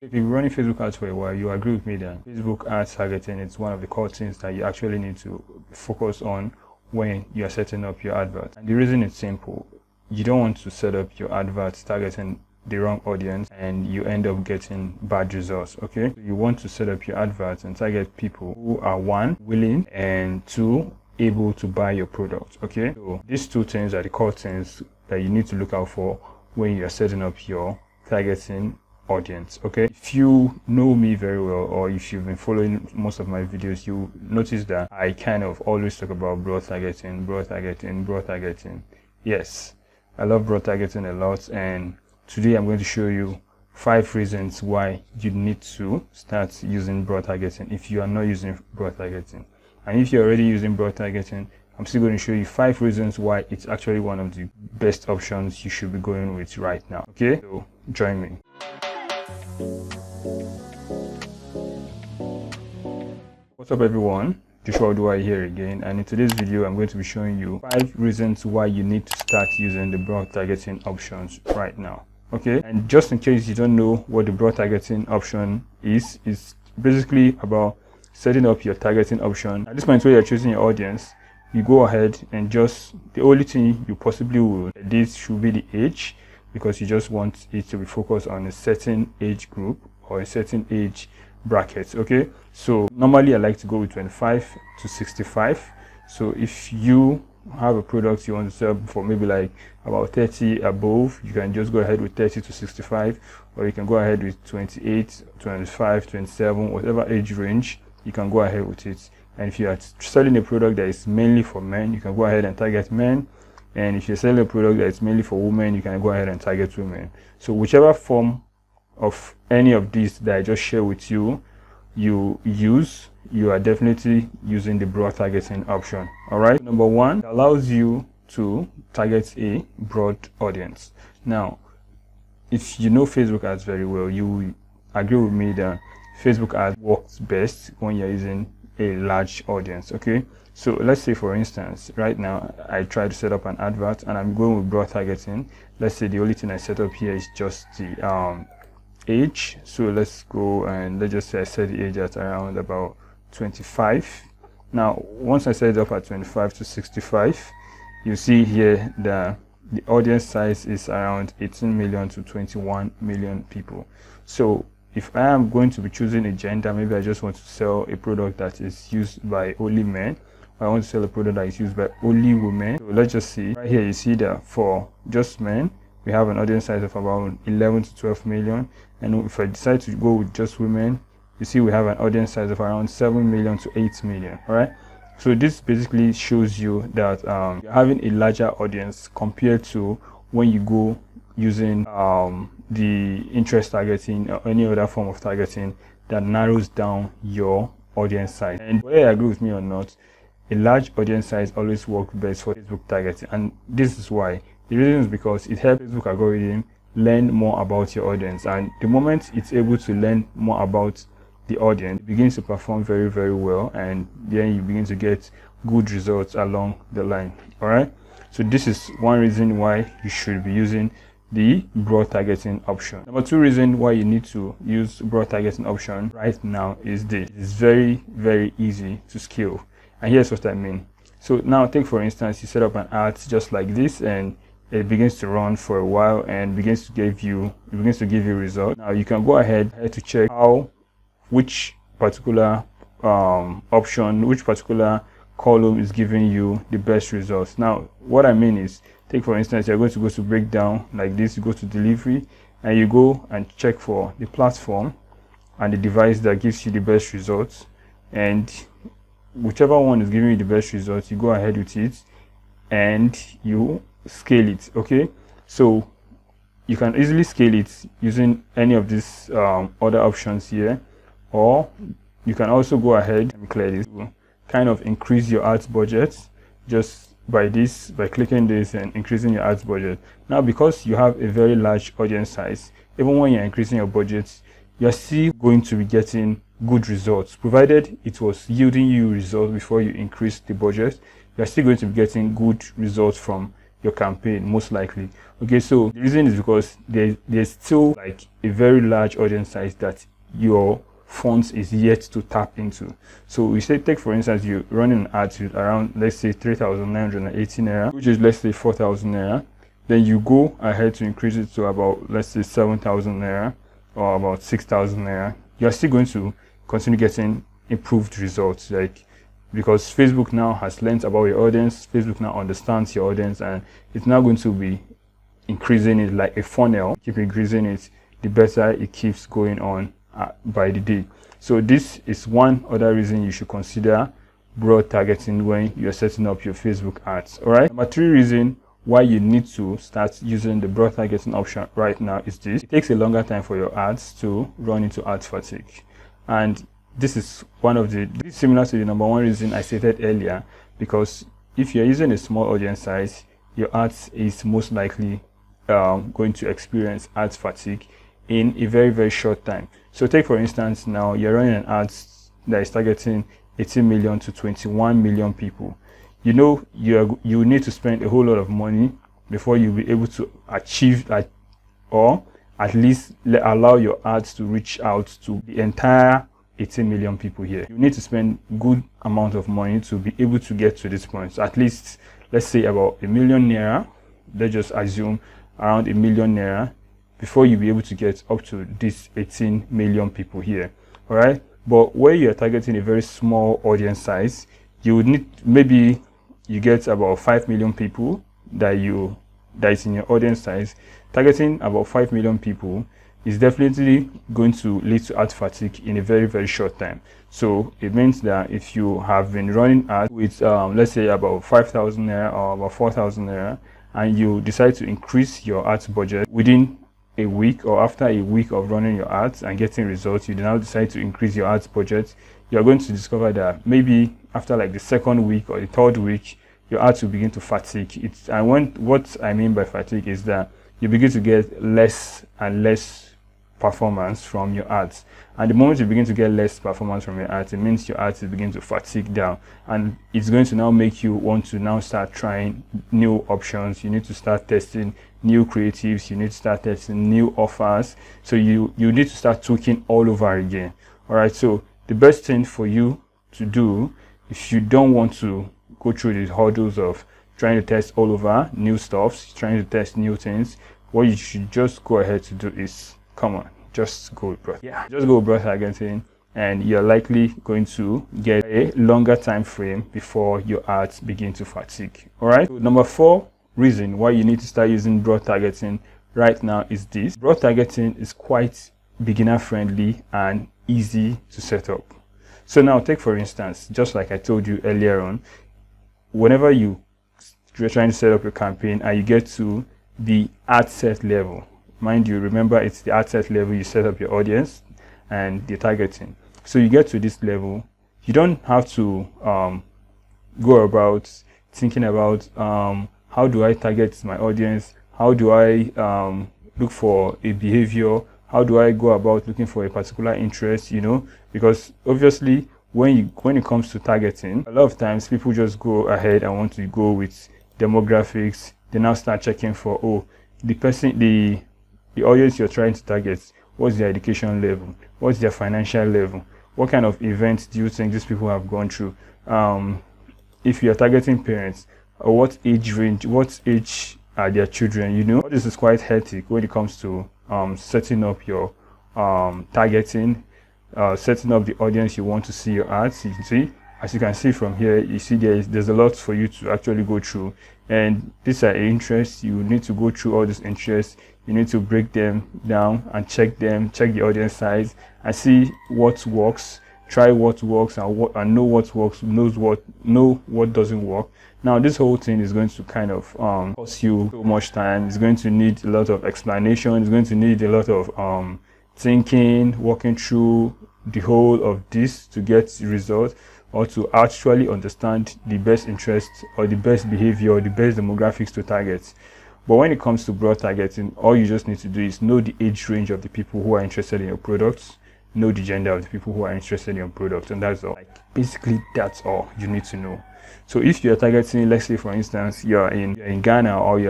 If you've been running Facebook ads for a while, you agree with me that Facebook ads targeting is one of the core things that you actually need to focus on when you are setting up your advert. And the reason is simple. You don't want to set up your adverts targeting the wrong audience and you end up getting bad results. Okay, you want to set up your adverts and target people who are, one, willing, and two, able to buy your product. Okay, so these two things are the core things that you need to look out for when you're setting up your targeting audience. Okay, if you know me very well, or if you've been following most of my videos, you notice that I kind of always talk about broad targeting. Yes, I love broad targeting a lot, and today I'm going to show you 5 reasons why you need to start using broad targeting if you are not using broad targeting. And if you're already using broad targeting, I'm still going to show you 5 reasons why it's actually one of the best options you should be going with right now. Okay, so join me. What's up everyone, Oduwaiye here again, and in today's video I'm going to be showing you 5 reasons why you need to start using the broad targeting options right now. Okay, and just in case you don't know what the broad targeting option is, it's basically about setting up your targeting option. At this point where you're choosing your audience, you go ahead and just, the only thing you possibly will, this should be the age, because you just want it to be focused on a certain age group or a certain age bracket. Okay, so normally I like to go with 25 to 65. So if you have a product you want to sell for maybe like about 30 above, you can just go ahead with 30 to 65, or you can go ahead with 28, 25, 27, whatever age range, you can go ahead with it. And if you are selling a product that is mainly for men, you can go ahead and target men. And if you're selling a product that is mainly for women, you can go ahead and target women. So whichever form of any of these that I just share with you, you are definitely using the broad targeting option. All right, number 1, it allows you to target a broad audience. Now, if you know Facebook ads very well, you agree with me that Facebook ads works best when you're using a large audience. Okay, so let's say for instance right now I try to set up an advert and I'm going with broad targeting. Let's say the only thing I set up here is just the age. So let's go and let's just say I set the age at around about 25. Now once I set it up at 25 to 65, you see here that the audience size is around 18 million to 21 million people. So if I am going to be choosing a gender, maybe I just want to sell a product that is used by only men, or I want to sell a product that is used by only women. So let's just see right here, you see that for just men we have an audience size of about 11 to 12 million, and if I decide to go with just women, you see we have an audience size of around 7 million to 8 million. All right, so this basically shows you that you're having a larger audience compared to when you go using the interest targeting or any other form of targeting that narrows down your audience size. And whether you agree with me or not, a large audience size always works best for Facebook targeting, and this is why. The reason is because it helps Facebook algorithm learn more about your audience, and the moment it's able to learn more about the audience, it begins to perform very, very well, and then you begin to get good results along the line. All right, so this is one reason why you should be using the broad targeting option. Number 2 reason why you need to use broad targeting option right now is this. It's very, very easy to scale, and here's what I mean. So now take for instance you set up an ad just like this, and it begins to run for a while and begins to give you results. Now you can go ahead to check which particular option, which particular column is giving you the best results. Now what I mean is, take for instance you're going to go to breakdown like this, you go to delivery and you go and check for the platform and the device that gives you the best results, and whichever one is giving you the best results, you go ahead with it and you scale it. Okay, so you can easily scale it using any of these other options here, or you can also go ahead and clear this, kind of increase your ads budget just by clicking this and increasing your ads budget. Now because you have a very large audience size, even when you're increasing your budget, you're still going to be getting good results, provided it was yielding you results before you increase the budget. You're still going to be getting good results from your campaign, most likely. Okay, so the reason is because there's still like a very large audience size that your funds is yet to tap into. So we say, take for instance, you're running an ad with around, let's say 3,980 naira, which is, let's say, 4,000 naira. Then you go ahead to increase it to about, let's say, 7,000 naira or about 6,000 naira. You're still going to continue getting improved results, like, because Facebook now has learned about your audience. Facebook now understands your audience, and it's now going to be increasing it like a funnel. Keep increasing it, the better it keeps going on by the day. So this is one other reason you should consider broad targeting when you're setting up your Facebook ads. All right, number 3 reason why you need to start using the broad targeting option right now is this: it takes a longer time for your ads to run into ad fatigue. And this is this is similar to the number 1 reason I stated earlier, because if you're using a small audience size, your ads is most likely going to experience ad fatigue in a very, very short time. So take for instance, now you're running an ad that is targeting 18 million to 21 million people. You know, you need to spend a whole lot of money before you'll be able to achieve that, or at least allow your ads to reach out to the entire 18 million people here. You need to spend good amount of money to be able to get to this point. So at least, let's say about 1 million naira, let's just assume around 1 million naira, before you'll be able to get up to this 18 million people here. All right, but where you're targeting a very small audience size, you would need, maybe you get about 5 million people that is in your audience size. Targeting about 5 million people is definitely going to lead to ad fatigue in a very, very short time. So it means that if you have been running ads with let's say about 5,000 naira or about 4,000 naira, and you decide to increase your ads budget within a week or after a week of running your ads and getting results, you now decide to increase your ads budget, you're going to discover that maybe after like the 2nd week or the 3rd week, your ads will begin to fatigue. What I mean by fatigue is that you begin to get less and less performance from your ads. And the moment you begin to get less performance from your ads, it means your ads begin to fatigue down, and it's going to now make you want to now start trying new options. You need to start testing new creatives, you need to start testing new offers. So you need to start tweaking all over again. All right, so the best thing for you to do, if you don't want to go through the hurdles of trying to test all over new stuffs, trying to test new things, what you should just go ahead to do is, come on, just go with broad. Yeah, just go with broad targeting, and you're likely going to get a longer time frame before your ads begin to fatigue. All right, so number 4 reason why you need to start using broad targeting right now is this: broad targeting is quite beginner friendly and easy to set up. So now take for instance, just like I told you earlier on, whenever you're trying to set up your campaign and you get to the ad set level, mind you, remember it's the ad set level you set up your audience and the targeting. So you get to this level, you don't have to go about thinking about how do I target my audience, how do I look for a behavior, how do I go about looking for a particular interest, you know, because obviously when it comes to targeting, a lot of times people just go ahead and want to go with demographics. They now start checking for, oh, the audience you're trying to target, what's their education level, what's their financial level, what kind of events do you think these people have gone through, if you're targeting parents, or what age range, what age are their children, you know. This is quite hectic when it comes to setting up your targeting, setting up the audience you want to see your ads. You see, as you can see from here, you see there's a lot for you to actually go through, and these are interests. You need to go through all these interests. You need to break them down and check the audience size, and see what works, try what works, and know what works, know what doesn't work. Now this whole thing is going to kind of cost you so much time. It's going to need a lot of explanation. It's going to need a lot of thinking, walking through the whole of this to get results, or to actually understand the best interest or the best behavior or the best demographics to target. But when it comes to broad targeting, all you just need to do is know the age range of the people who are interested in your products, know the gender of the people who are interested in your product, and that's all. Like, basically that's all you need to know. So if you're targeting, let's say for instance you're in Ghana, or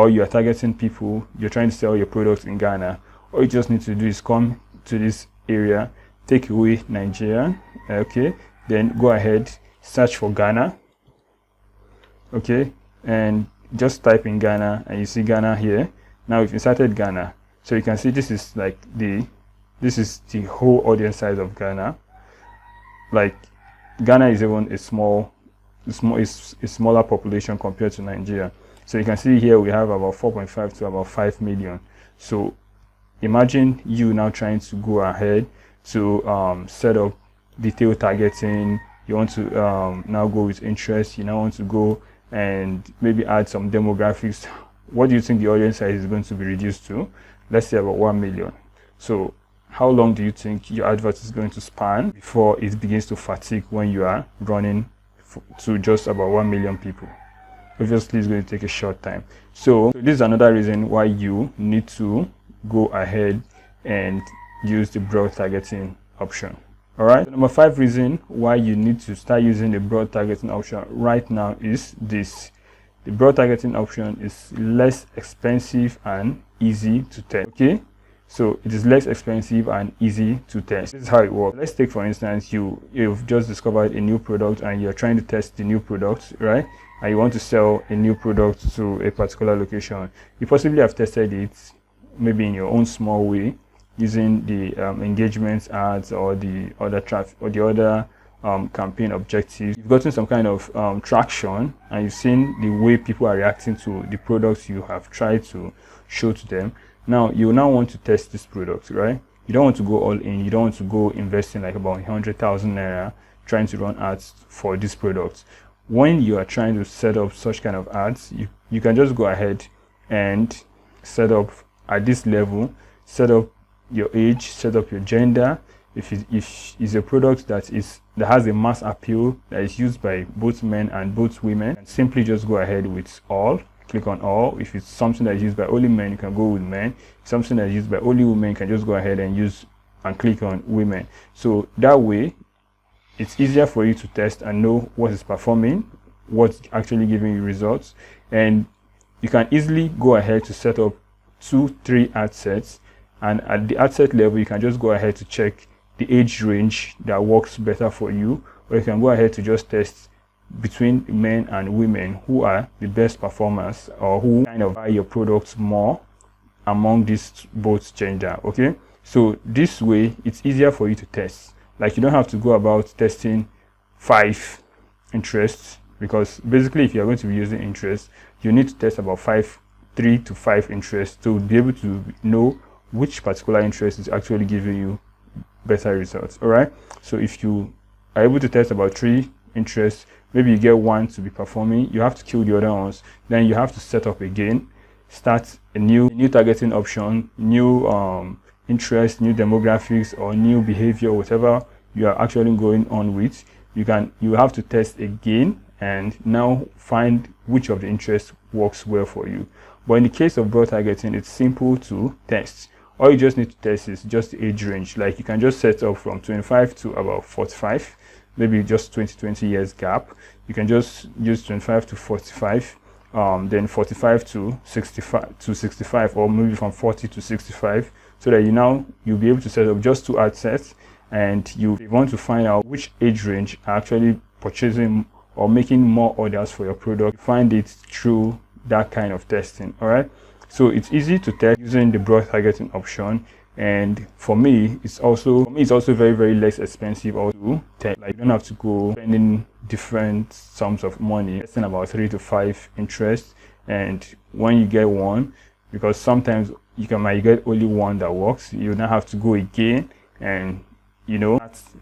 you're targeting people, you're trying to sell your products in Ghana, all you just need to do is come to this area, take away Nigerian, okay, then go ahead, search for Ghana, okay, and just type in Ghana, and you see Ghana here. Now we've inserted Ghana, so you can see this is like this is the whole audience size of Ghana. Like, Ghana is even a smaller population compared to Nigeria. So you can see here we have about 4.5 to about 5 million. So imagine you now trying to go ahead to set up detailed targeting. You want to now go with interest. You now want to go and maybe add some demographics. What do you think the audience size is going to be reduced to? Let's say about 1 million. So how long do you think your advert is going to span before it begins to fatigue when you are running to just about 1 million people? Obviously it's going to take a short time. So this is another reason why you need to go ahead and use the broad targeting option. All right, so number 5 reason why you need to start using the broad targeting option right now is this. The broad targeting option is less expensive and easy to test. Okay, so it is less expensive and easy to test. This is how it works. Let's take for instance you've just discovered a new product and you're trying to test the new product, right? And you want to sell a new product to a particular location. You possibly have tested it maybe in your own small way, using the engagement ads or the other traffic or the other campaign objectives. You've gotten some kind of traction, and you've seen the way people are reacting to the products you have tried to show to them. Now you now want to test this product, right? You don't want to go all in. You don't want to go investing like about 100,000 naira trying to run ads for this product. When you are trying to set up such kind of ads, you can just go ahead and set up at this level, set up your age, set up your gender. If it's a product that has a mass appeal, that is used by both men and both women, and simply just go ahead with all. Click on all. If it's something that is used by only men, you can go with men. If something that is used by only women, you can just go ahead and click on women. So that way it's easier for you to test and know what is performing, what's actually giving you results, and you can easily go ahead to set up 2-3 ad sets, and at the ad set level you can just go ahead to check the age range that works better for you, or you can go ahead to just test between men and women who are the best performers or who kind of buy your products more among these both gender. Okay, so this way it's easier for you to test. Like, you don't have to go about testing 5 interests, because basically if you're going to be using interests, you need to test about 3 to 5 interests to be able to know which particular interest is actually giving you better results. All right, so if you are able to test about 3 interests, maybe you get 1 to be performing, you have to kill the other ones, then you have to set up again, start a new targeting option, new interest, new demographics, or new behavior, whatever you are actually going on with. You have to test again and now find which of the interests works well for you. But in the case of broad targeting, it's simple to test. All you just need to test is just the age range. Like, you can just set up from 25 to about 45, maybe just 20 years gap. You can just use 25 to 45, then 45 to 65, or maybe from 40 to 65, so that you'll be able to set up just 2 ad sets, and you want to find out which age range are actually purchasing or making more orders for your product. Find it through that kind of testing. All right, so it's easy to test using the broad targeting option, and for me it's also very, very less expensive to test. Like, you don't have to go spending different sums of money testing about 3 to 5 interests, and when you get one, because sometimes you might get only one that works, you now have to go again and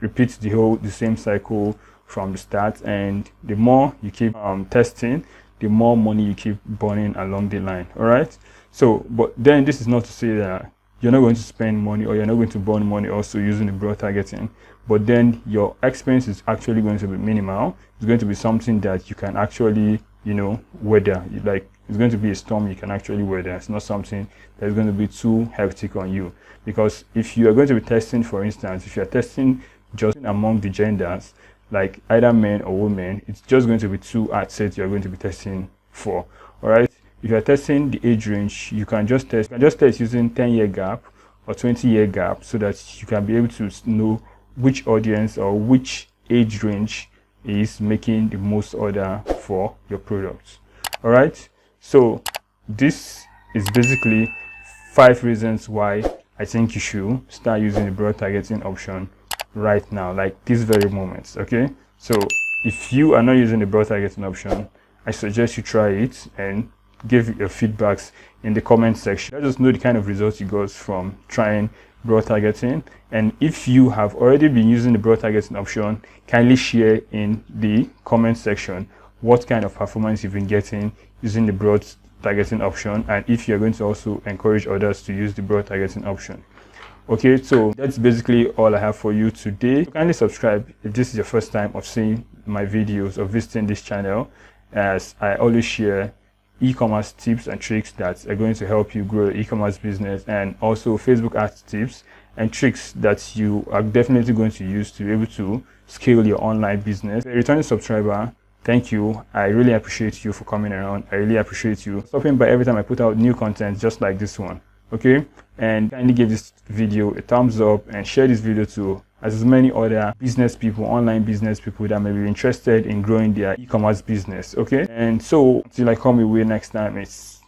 repeat the same cycle from the start. And the more you keep testing, the more money you keep burning along the line. All right, so but then this is not to say that you're not going to spend money or you're not going to burn money also using the broad targeting, but then your expense is actually going to be minimal. It's going to be something that you can actually weather. Like, It's going to be a storm you can actually weather. It's not something that's going to be too hectic on you, because if you are going to be testing, for instance, if you're testing just among the genders, like either men or women, it's just going to be two ad sets you're going to be testing for. All right, if you're testing the age range, you can just test using 10-year gap or 20-year gap, so that you can be able to know which audience or which age range is making the most order for your products. All right, so this is basically 5 reasons why I think you should start using the broad targeting option right now, like this very moment. Okay, so if you are not using the broad targeting option, I suggest you try it and give your feedbacks in the comment section. Let us know the kind of results you got from trying broad targeting, and if you have already been using the broad targeting option, kindly share in the comment section what kind of performance you've been getting using the broad targeting option, and if you're going to also encourage others to use the broad targeting option. Okay, so that's basically all I have for you today. So kindly subscribe if this is your first time of seeing my videos or visiting this channel, as I always share e-commerce tips and tricks that are going to help you grow your e-commerce business, and also Facebook ads tips and tricks that you are definitely going to use to be able to scale your online business. A returning subscriber, thank you. I really appreciate you for coming around. I really appreciate you stopping by every time I put out new content just like this one. Okay, and kindly give this video a thumbs up and share this video to as many other business people, online business people that may be interested in growing their e-commerce business. Okay, and so until I come your way next time, it's